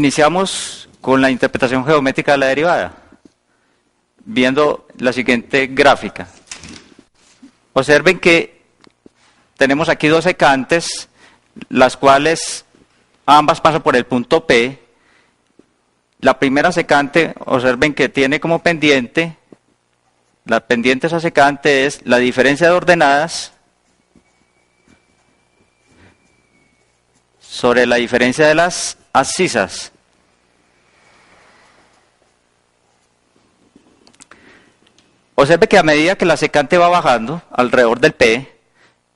Iniciamos con la interpretación geométrica de la derivada, viendo la siguiente gráfica. Observen que tenemos aquí dos secantes, las cuales ambas pasan por el punto P. La primera secante, observen que tiene como pendiente, la pendiente de esa secante es la diferencia de ordenadas sobre la diferencia de las abscisas. Observe que a medida que la secante va bajando alrededor del P,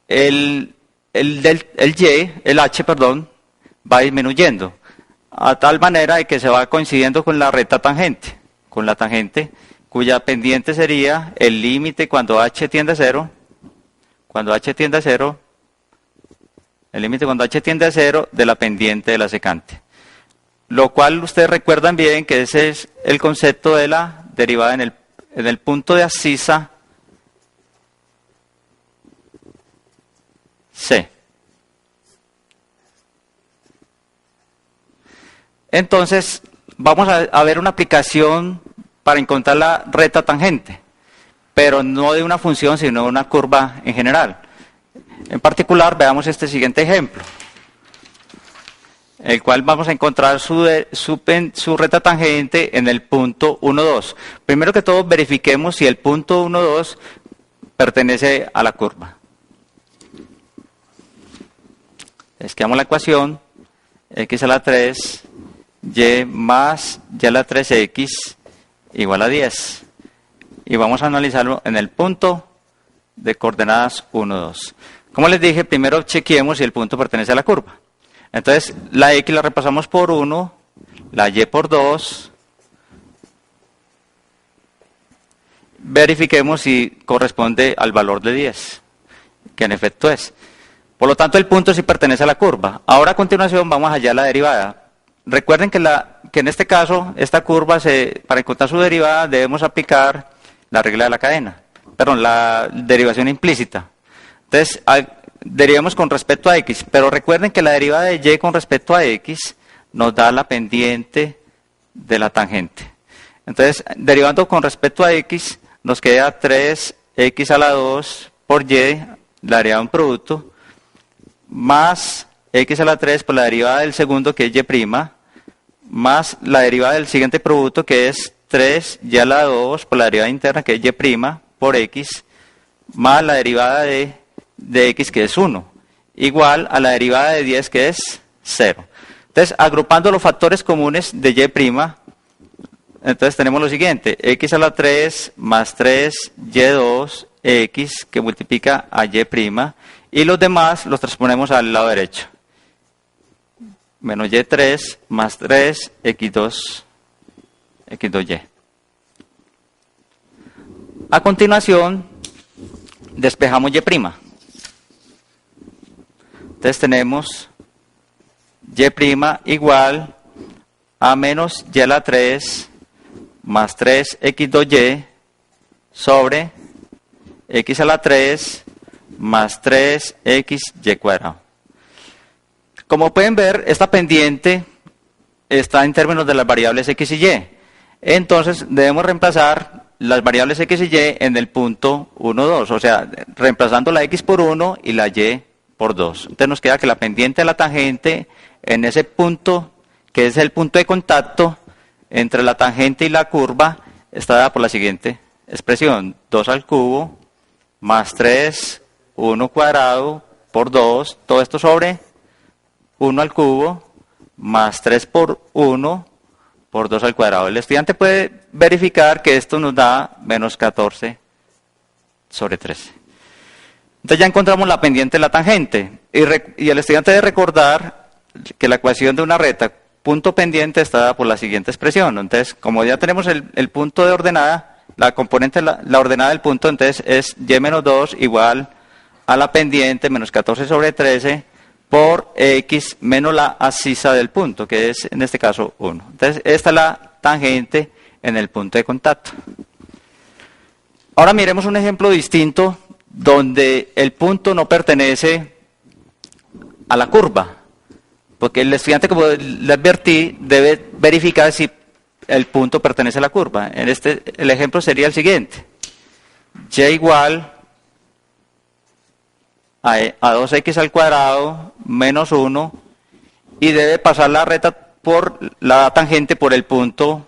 el H, va disminuyendo, a tal manera de que se va coincidiendo con la recta tangente, con la tangente cuya pendiente sería el límite cuando H tiende a 0, el límite cuando H tiende a 0 de la pendiente de la secante. Lo cual ustedes recuerdan bien que ese es el concepto de la derivada en el punto de abscisa C. Entonces, vamos a ver una aplicación para encontrar la recta tangente, pero no de una función, sino de una curva en general. En particular, veamos este siguiente ejemplo, el cual vamos a encontrar su recta tangente en el punto 1, 2. Primero que todo, verifiquemos si el punto 1, 2 pertenece a la curva. Escribamos la ecuación, x a la 3, y más y a la 3x igual a 10. Y vamos a analizarlo en el punto de coordenadas 1, 2. Como les dije, primero chequeemos si el punto pertenece a la curva. Entonces, la x la repasamos por 1, la y por 2. Verifiquemos si corresponde al valor de 10, que en efecto es. Por lo tanto, el punto sí pertenece a la curva. Ahora, a continuación, vamos allá a la derivada. Recuerden que en este caso, esta curva, para encontrar su derivada, debemos aplicar la regla de la cadena. Perdón, la derivación implícita. Entonces, derivamos con respecto a x, pero recuerden que la derivada de y con respecto a x nos da la pendiente de la tangente. Entonces, derivando con respecto a x, nos queda 3x a la 2 por y, la derivada de un producto, más x a la 3 por la derivada del segundo, que es y', más la derivada del siguiente producto, que es 3y a la 2 por la derivada interna, que es y' por x, más la derivada de x, que es 1, igual a la derivada de 10, que es 0. Entonces, agrupando los factores comunes de y', entonces tenemos lo siguiente: x a la 3 más 3y2 x, que multiplica a y', y los demás los transponemos al lado derecho. Menos y3 más 3 x2y. A continuación, despejamos y'. Entonces tenemos y' igual a menos y a la 3 más 3x2y sobre x a la 3 más 3xy cuadrado. Como pueden ver, esta pendiente está en términos de las variables x y y. Entonces debemos reemplazar las variables x y y en el punto 1, 2. O sea, reemplazando la x por 1 y la y por 2. Entonces nos queda que la pendiente de la tangente en ese punto, que es el punto de contacto entre la tangente y la curva, está dada por la siguiente expresión: 2 al cubo más 3, 1 cuadrado por 2, todo esto sobre 1 al cubo más 3 por 1 por 2 al cuadrado. El estudiante puede verificar que esto nos da menos 14 sobre 13. Entonces ya encontramos la pendiente de la tangente. Y el estudiante debe recordar que la ecuación de una recta punto pendiente está dada por la siguiente expresión. Entonces, como ya tenemos el punto de ordenada, la componente, la ordenada del punto, entonces es y menos 2 igual a la pendiente menos 14 sobre 13 por x menos la abscisa del punto, que es en este caso 1. Entonces, esta es la tangente en el punto de contacto. Ahora miremos un ejemplo distinto donde el punto no pertenece a la curva. Porque el estudiante, como le advertí, debe verificar si el punto pertenece a la curva. El ejemplo sería el siguiente. Y igual a 2x al cuadrado menos 1 y debe pasar la recta por la tangente por el punto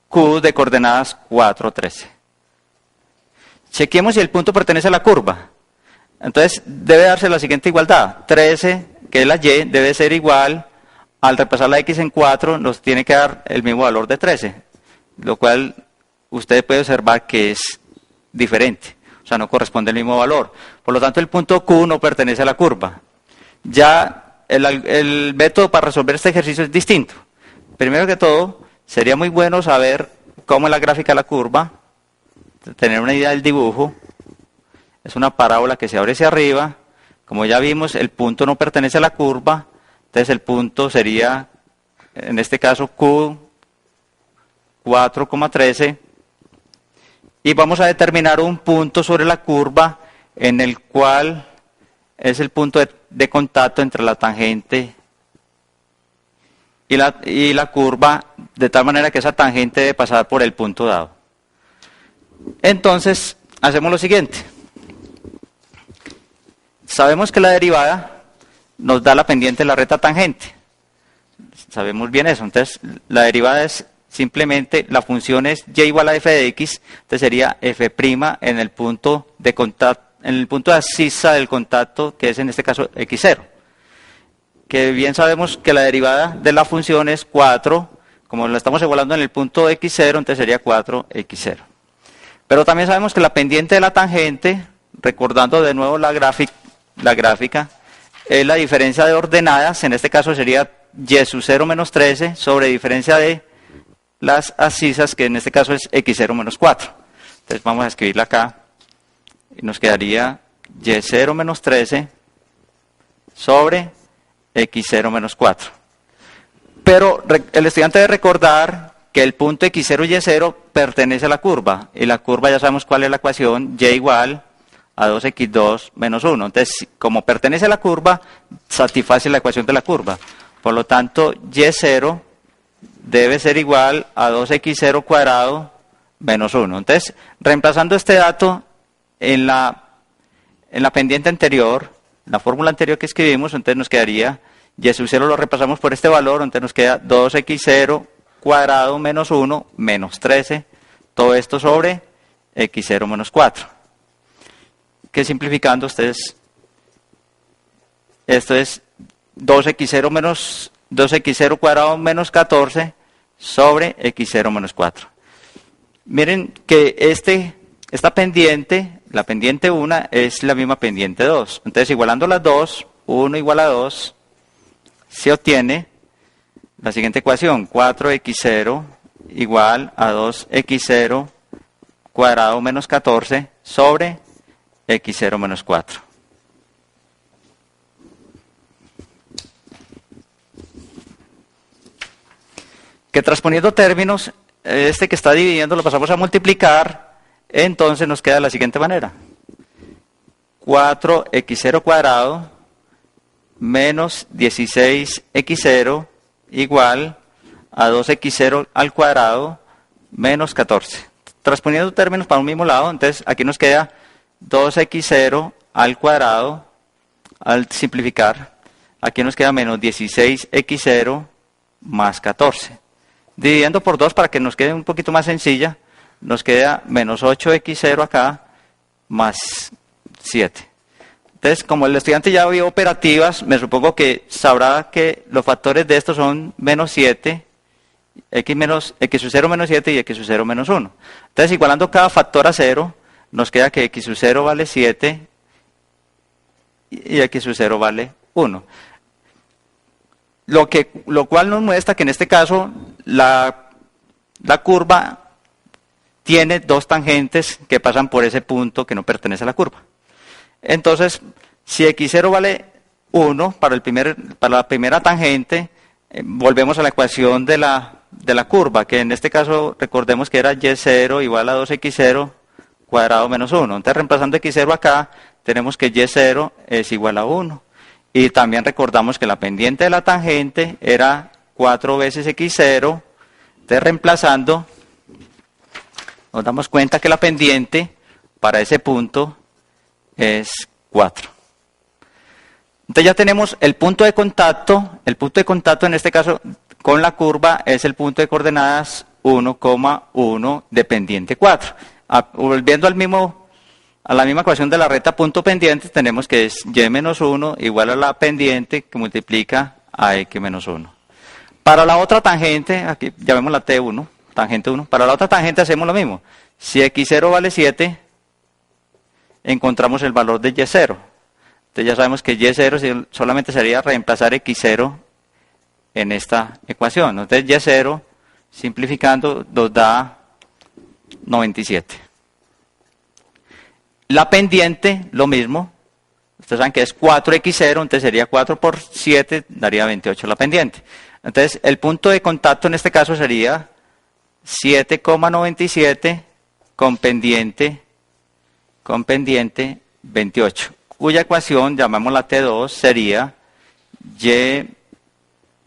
Q de coordenadas 4, 13. Chequemos si el punto pertenece a la curva. Entonces debe darse la siguiente igualdad. 13, que es la y, debe ser igual, al repasar la x en 4, nos tiene que dar el mismo valor de 13. Lo cual usted puede observar que es diferente. O sea, no corresponde al mismo valor. Por lo tanto, el punto Q no pertenece a la curva. Ya el método para resolver este ejercicio es distinto. Primero que todo, sería muy bueno saber cómo es la gráfica de la curva, tener una idea del dibujo. Es una parábola que se abre hacia arriba. Como ya vimos, el punto no pertenece a la curva. Entonces el punto sería, en este caso, Q 4,13. Y vamos a determinar un punto sobre la curva en el cual es el punto de contacto entre la tangente y la curva, de tal manera que esa tangente debe pasar por el punto dado. Entonces, hacemos lo siguiente. Sabemos que la derivada nos da la pendiente de la recta tangente. Sabemos bien eso. Entonces, la derivada es simplemente, la función es y igual a f de x, entonces sería f' en el punto de contacto, en el punto de abscisa del contacto, que es en este caso x0. Que bien sabemos que la derivada de la función es 4, como la estamos evaluando en el punto x0, entonces sería 4x0. Pero también sabemos que la pendiente de la tangente, recordando de nuevo la gráfica, es la diferencia de ordenadas, en este caso sería y sub 0 menos 13 sobre diferencia de las abscisas, que en este caso es x0 menos 4. Entonces vamos a escribirla acá y nos quedaría y0 menos 13 sobre x0 menos 4. Pero el estudiante debe recordar que el punto x0 y y0 pertenece a la curva, y la curva ya sabemos cuál es la ecuación, y igual a 2x2 menos 1. Entonces, como pertenece a la curva, satisface la ecuación de la curva. Por lo tanto, y0 debe ser igual a 2x0 cuadrado menos 1. Entonces, reemplazando este dato en la pendiente anterior, la fórmula anterior que escribimos, entonces nos quedaría, y sub 0 lo repasamos por este valor, entonces nos queda 2x0 cuadrado menos 1 menos 13, todo esto sobre x0 menos 4. Que simplificando ustedes, esto es 2x0 cuadrado menos 14 sobre x0 menos 4. Miren que esta pendiente, la pendiente 1 es la misma pendiente 2. Entonces, igualando las dos, 1 igual a 2, se obtiene la siguiente ecuación, 4x0 igual a 2x0 cuadrado menos 14 sobre x0 menos 4. Que transponiendo términos, este que está dividiendo lo pasamos a multiplicar, entonces nos queda de la siguiente manera. 4x0 cuadrado menos 16x0 igual a 2x0 al cuadrado menos 14. Transponiendo términos para un mismo lado, entonces aquí nos queda 2x0 al cuadrado, al simplificar, aquí nos queda menos 16x0 más 14. Dividiendo por 2 para que nos quede un poquito más sencilla, nos queda menos 8x0 acá más 7. Entonces, como el estudiante ya vio operativas, me supongo que sabrá que los factores de estos son menos 7, x sub 0 menos 7 y x sub 0 menos 1. Entonces, igualando cada factor a 0, nos queda que x sub 0 vale 7 y x sub 0 vale 1. Lo cual nos muestra que en este caso la curva tiene dos tangentes que pasan por ese punto que no pertenece a la curva. Entonces, si x0 vale 1 para la primera tangente, volvemos a la ecuación de la curva, que en este caso recordemos que era y0 igual a 2x0 cuadrado menos 1. Entonces, reemplazando x0 acá, tenemos que y0 es igual a 1. Y también recordamos que la pendiente de la tangente era 4 veces x0. Entonces, reemplazando, nos damos cuenta que la pendiente para ese punto es 4. Entonces ya tenemos el punto de contacto. El punto de contacto en este caso con la curva es el punto de coordenadas 1,1 de pendiente 4. Volviendo a la misma ecuación de la recta punto pendiente, tenemos que es y menos 1 igual a la pendiente que multiplica a x menos 1. Para la otra tangente, aquí llamémosla T1, tangente 1, para la otra tangente hacemos lo mismo. Si x0 vale 7, encontramos el valor de y0. Entonces ya sabemos que y0 solamente sería reemplazar x0 en esta ecuación. Entonces y0, simplificando, nos da 97. La pendiente, lo mismo. Ustedes saben que es 4x0, entonces sería 4 por 7, daría 28 la pendiente. Entonces, el punto de contacto en este caso sería 7,97 con pendiente 28, cuya ecuación, llamémosla T2, sería y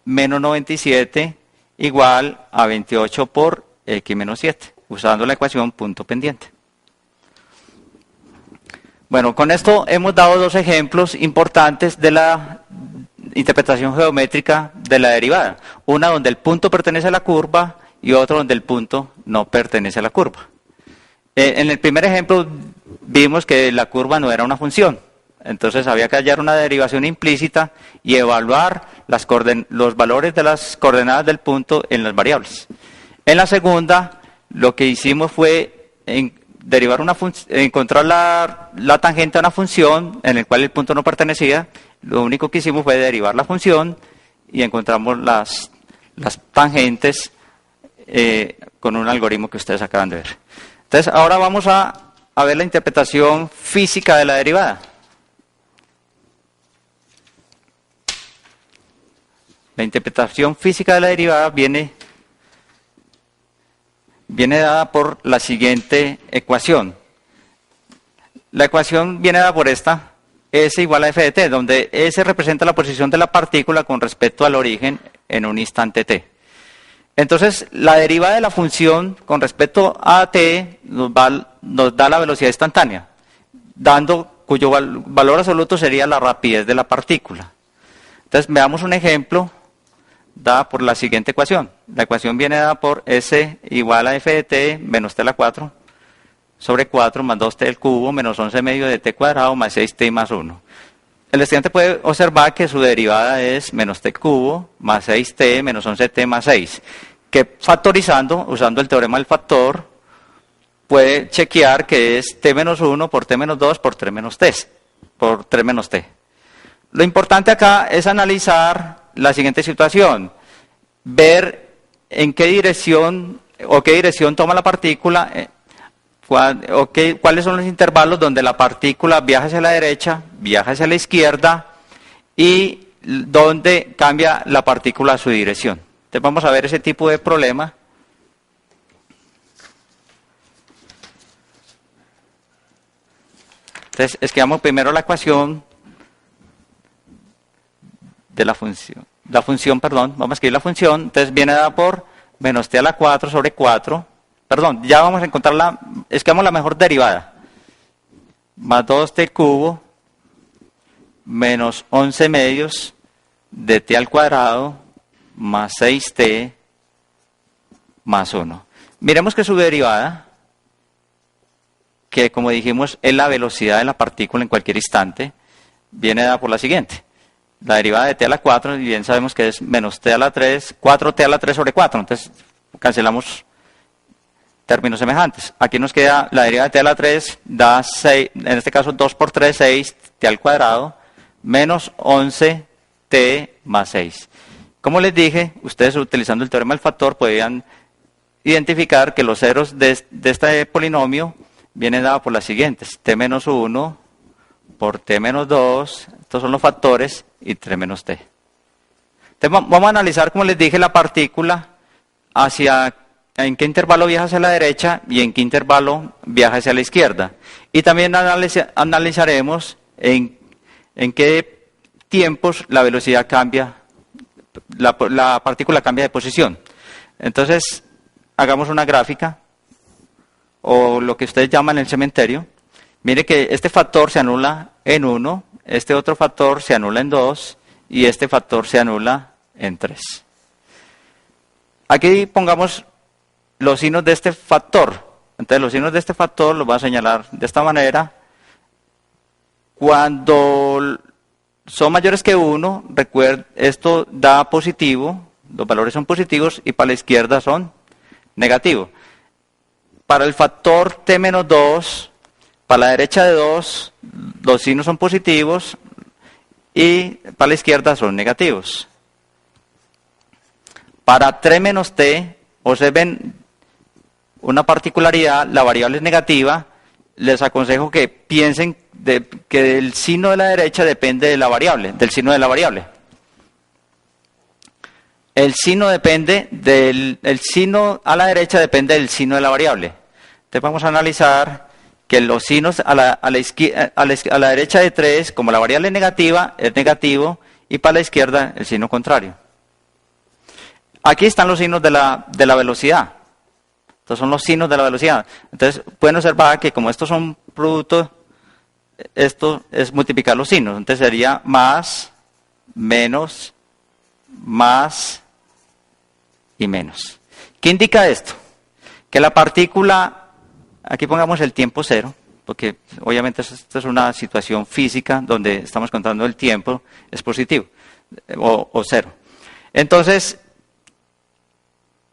menos 97 igual a 28 por x menos 7, usando la ecuación punto pendiente. Bueno, con esto hemos dado dos ejemplos importantes de la interpretación geométrica de la derivada. Una donde el punto pertenece a la curva y otra donde el punto no pertenece a la curva. En el primer ejemplo vimos que la curva no era una función. Entonces había que hallar una derivación implícita y evaluar los valores de las coordenadas del punto en las variables. En la segunda, lo que hicimos fue encontrar la tangente a una función en la cual el punto no pertenecía. Lo único que hicimos fue derivar la función y encontramos las tangentes con un algoritmo que ustedes acaban de ver. Entonces, ahora vamos a ver la interpretación física de la derivada. La interpretación física de la derivada viene dada por la siguiente ecuación. La ecuación viene dada por esta, S igual a f de t, donde S representa la posición de la partícula con respecto al origen en un instante t. Entonces, la derivada de la función con respecto a t nos da la velocidad instantánea, cuyo valor absoluto sería la rapidez de la partícula. Entonces, veamos un ejemplo dada por la siguiente ecuación. La ecuación viene dada por S igual a f de t menos t a la 4 sobre 4 más 2t al cubo menos 11 medio de t cuadrado más 6t más 1. El estudiante puede observar que su derivada es menos t cubo más 6t menos 11t más 6, que factorizando, usando el teorema del factor, puede chequear que es t menos 1 por t menos 2 por 3 menos t. Lo importante acá es analizar la siguiente situación, ver en qué dirección toma la partícula, cuáles son los intervalos donde la partícula viaja hacia la derecha, viaja hacia la izquierda y donde cambia la partícula su dirección. Entonces vamos a ver ese tipo de problema. Entonces escribamos primero la ecuación de la función. Vamos a escribir la función. Entonces viene dada por menos t a la 4 sobre 4. Ya vamos a encontrar escribamos la mejor derivada. Más 2t cubo menos 11 medios de t al cuadrado más 6t más 1. Miremos que su derivada, que como dijimos es la velocidad de la partícula en cualquier instante, viene dada por la siguiente. La derivada de t a la 4, y bien sabemos que es menos t a la 3, 4t a la 3 sobre 4. Entonces cancelamos términos semejantes. Aquí nos queda la derivada de t a la 3, da 6, en este caso 2 por 3, 6, t al cuadrado, menos 11 t más 6. Como les dije, ustedes utilizando el teorema del factor podían identificar que los ceros de este polinomio vienen dados por las siguientes: t menos 1 por t menos 2, estos son los factores, y 3 menos t. Entonces vamos a analizar, como les dije, la partícula en qué intervalo viaja hacia la derecha y en qué intervalo viaja hacia la izquierda. Y también analizaremos en qué tiempos la velocidad cambia, la partícula cambia de posición. Entonces, hagamos una gráfica, o lo que ustedes llaman el cementerio. Mire que este factor se anula en 1, este otro factor se anula en 2, y este factor se anula en 3. Aquí pongamos los signos de este factor. Entonces, los signos de este factor los voy a señalar de esta manera. Cuando son mayores que 1, recuerden, esto da positivo, los valores son positivos, y para la izquierda son negativos. Para el factor t-2, para la derecha de 2, los signos son positivos, y para la izquierda son negativos. Para 3-t, observen una particularidad, la variable es negativa. Les aconsejo que piensen que el signo de la derecha depende de la variable, del signo de la variable. El signo depende el signo a la derecha depende del signo de la variable. Entonces vamos a analizar que los signos a la derecha de 3, como la variable es negativa, es negativo, y para la izquierda el signo contrario. Aquí están los signos de la velocidad. Estos son los signos de la velocidad. Entonces pueden observar que como estos son productos, esto es multiplicar los signos. Entonces sería más, menos, más y menos. ¿Qué indica esto? Que la partícula, aquí pongamos el tiempo 0, porque obviamente esto es una situación física donde estamos contando el tiempo, es positivo o 0. Entonces,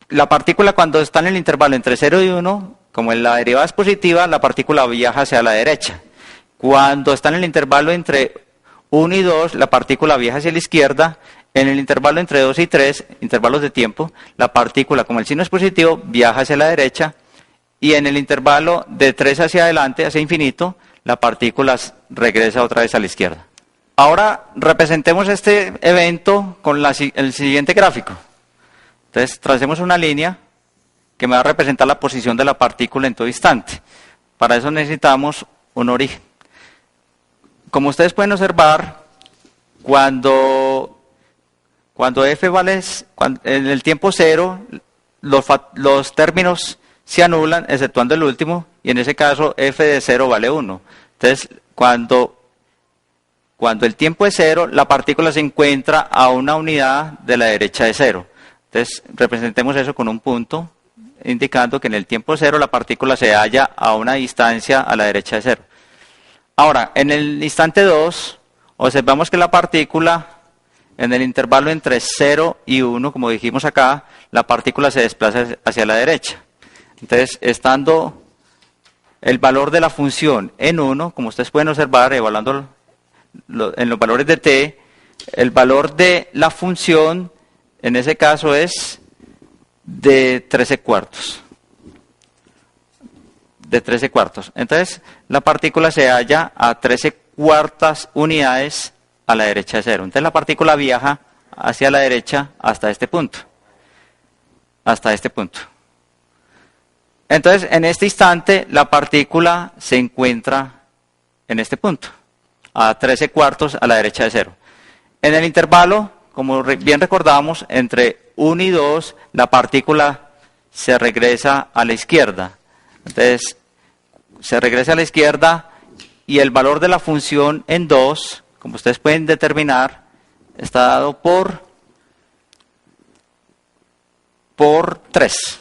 la partícula cuando está en el intervalo entre 0 y 1, como la derivada es positiva, la partícula viaja hacia la derecha. Cuando está en el intervalo entre 1 y 2, la partícula viaja hacia la izquierda. En el intervalo entre 2 y 3, intervalos de tiempo, la partícula, como el signo es positivo, viaja hacia la derecha. Y en el intervalo de 3 hacia adelante, hacia infinito, la partícula regresa otra vez a la izquierda. Ahora representemos este evento con el siguiente gráfico. Entonces, tracemos una línea que me va a representar la posición de la partícula en todo instante. Para eso necesitamos un origen. Como ustedes pueden observar, cuando f vale en el tiempo 0, los términos se anulan, exceptuando el último, y en ese caso f de 0 vale 1. Entonces, cuando el tiempo es 0, la partícula se encuentra a una unidad de la derecha de 0. Entonces, representemos eso con un punto, indicando que en el tiempo 0 la partícula se halla a una distancia a la derecha de 0. Ahora, en el instante 2, observamos que la partícula, en el intervalo entre 0 y 1, como dijimos acá, la partícula se desplaza hacia la derecha. Entonces, estando el valor de la función en 1, como ustedes pueden observar, evaluando en los valores de t, el valor de la función en ese caso es de 13/4. De 13/4. Entonces, la partícula se halla a 13/4 unidades a la derecha de 0. Entonces, la partícula viaja hacia la derecha hasta este punto. Hasta este punto. Entonces, en este instante, la partícula se encuentra en este punto, a 13/4 a la derecha de 0. En el intervalo, como bien recordamos, entre 1 y 2, la partícula se regresa a la izquierda. Entonces, se regresa a la izquierda y el valor de la función en 2, como ustedes pueden determinar, está dado por 3.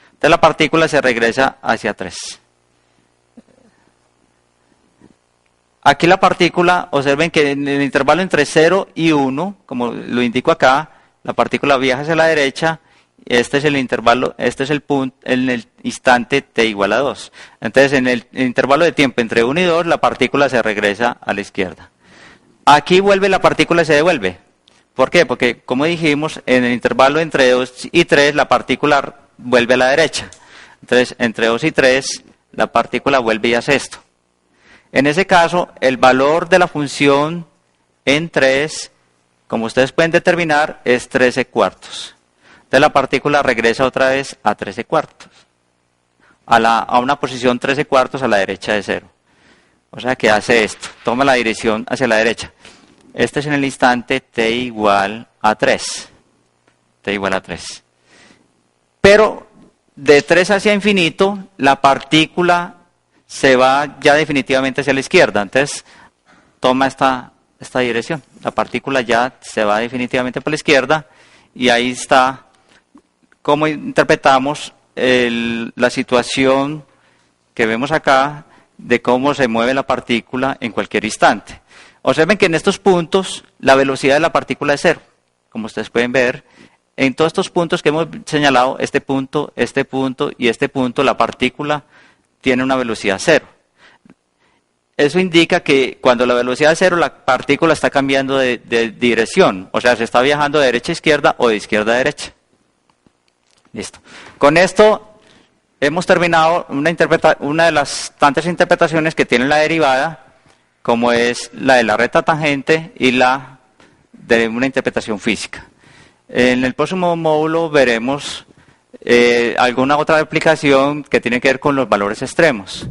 Entonces, la partícula se regresa hacia 3. Aquí la partícula, observen que en el intervalo entre 0 y 1, como lo indico acá, la partícula viaja hacia la derecha, este es el intervalo, este es el punto, en el instante t igual a 2. Entonces, en el intervalo de tiempo entre 1 y 2, la partícula se regresa a la izquierda. Aquí vuelve la partícula y se devuelve. ¿Por qué? Porque, como dijimos, en el intervalo entre 2 y 3, la partícula vuelve a la derecha. Entonces, entre 2 y 3, la partícula vuelve y hace esto. En ese caso, el valor de la función en 3, como ustedes pueden determinar, es 13/4. Entonces la partícula regresa otra vez a 13/4, a una posición 13/4 a la derecha de 0. O sea que hace esto, toma la dirección hacia la derecha. Este es en el instante t igual a 3. T igual a 3. Pero de 3 hacia infinito, la partícula se va ya definitivamente hacia la izquierda. Entonces, toma esta dirección. La partícula ya se va definitivamente por la izquierda y ahí está cómo interpretamos la situación que vemos acá de cómo se mueve la partícula en cualquier instante. Observen que en estos puntos la velocidad de la partícula es cero. Como ustedes pueden ver, en todos estos puntos que hemos señalado, este punto y este punto, la partícula tiene una velocidad cero. Eso indica que cuando la velocidad es cero, la partícula está cambiando de dirección. O sea, se está viajando de derecha a izquierda o de izquierda a derecha. Listo. Con esto hemos terminado una de las tantas interpretaciones que tiene la derivada, como es la de la recta tangente y la de una interpretación física. En el próximo módulo veremos alguna otra aplicación que tiene que ver con los valores extremos.